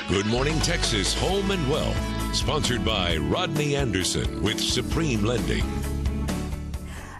Good Morning Texas Home and Wealth, sponsored by Rodney Anderson with Supreme Lending.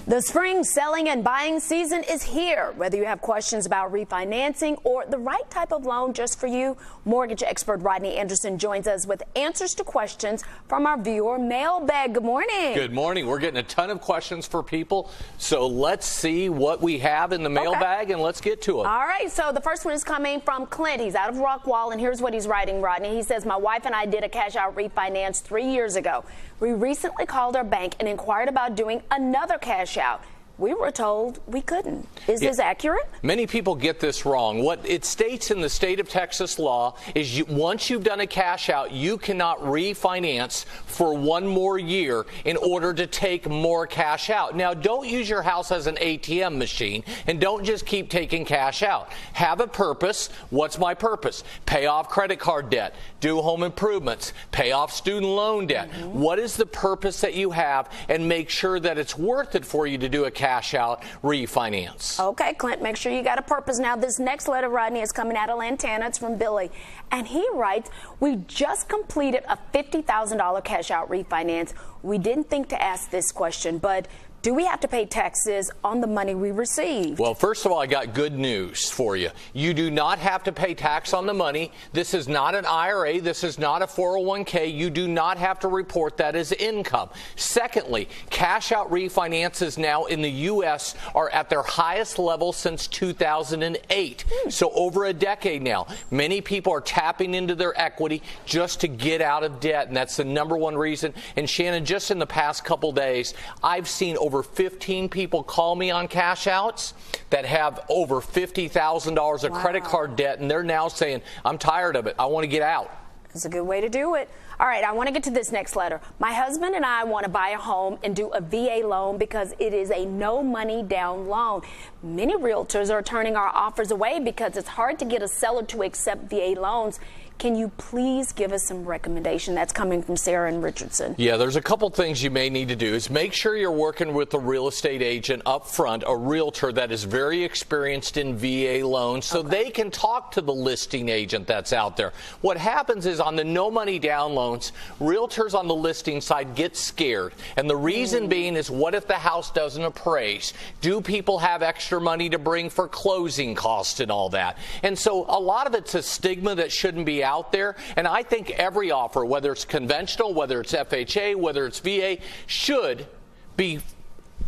The spring selling and buying season is here. Whether you have questions about refinancing or the right type of loan just for you, mortgage expert Rodney Anderson joins us with answers to questions from our viewer mailbag. Good morning. Good morning. We're getting a ton of questions for people, so let's see what we have in the mailbag and let's get to it. All right, so the first one is coming from Clint. He's out of Rockwall, and here's what he's writing, Rodney. He says, my wife and I did a cash out refinance 3 years ago. We recently called our bank and inquired about doing another cash out. We were told we couldn't. Is this accurate? Many people get this wrong. What it states in the state of Texas law is once you've done a cash out, you cannot refinance for one more year in order to take more cash out. Now, don't use your house as an ATM machine and don't just keep taking cash out. Have a purpose. What's my purpose? Pay off credit card debt, do home improvements, pay off student loan debt. What is the purpose that you have, and make sure that it's worth it for you to do a cash out refinance. Okay, Clint, make sure you got a purpose. Now, this next letter, Rodney, is coming out of Lantana. It's from Billy. And he writes, we just completed a $50,000 cash out refinance. We didn't think to ask this question, but do we have to pay taxes on the money we received? Well, first of all, I got good news for you. You do not have to pay tax on the money. This is not an IRA. This is not a 401k. You do not have to report that as income. Secondly, cash out refinances now in the U.S. are at their highest level since 2008. So over a decade now, many people are tapping into their equity just to get out of debt, and that's the number one reason. And Shannon, just in the past couple days, I've seen over 15 people call me on cash outs that have over $50,000 of credit card debt, and they're now saying, I'm tired of it. I want to get out. That's a good way to do it. All right, I want to get to this next letter. My husband and I want to buy a home and do a VA loan because it is a no money down loan. Many realtors are turning our offers away because it's hard to get a seller to accept VA loans. Can you please give us some recommendation? That's coming from Sarah and Richardson. Yeah, there's a couple things you may need to do. Is make sure you're working with a real estate agent up front, a realtor that is very experienced in VA loans, so they can talk to the listing agent that's out there. What happens is on the no money down loans, realtors on the listing side get scared. And the reason being is, what if the house doesn't appraise? Do people have extra money to bring for closing costs and all that? And so a lot of it's a stigma that shouldn't be out there, and I think every offer, whether it's conventional, whether it's FHA, whether it's VA, should be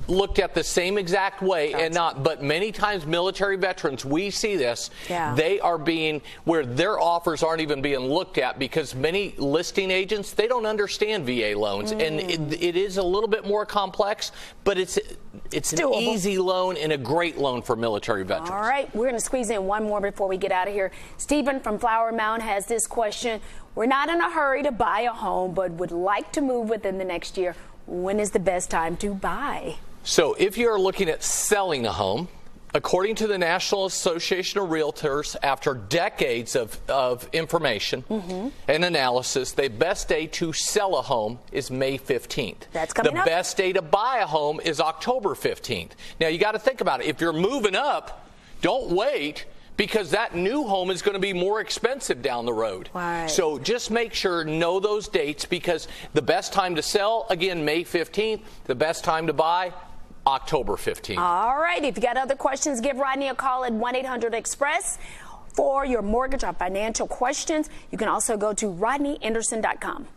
looked at the same exact way and not. But many times military veterans, we see this, they are being, where their offers aren't even being looked at because many listing agents, they don't understand VA loans, and it is a little bit more complex, but it's an easy loan and a great loan for military veterans. All right, we're going to squeeze in one more before we get out of here. Stephen from Flower Mound has this question. We're not in a hurry to buy a home, but would like to move within the next year. When is the best time to buy? So if you're looking at selling a home, according to the National Association of Realtors, after decades of information and analysis, the best day to sell a home is May 15th. That's coming up. The best day to buy a home is October 15th. Now, you got to think about it. If you're moving up, don't wait, because that new home is going to be more expensive down the road. Right. So just make sure, know those dates, because the best time to sell, again, May 15th. The best time to buy, October 15th. All right. If you got other questions, give Rodney a call at 1-800-EXPRESS for your mortgage or financial questions. You can also go to RodneyAnderson.com.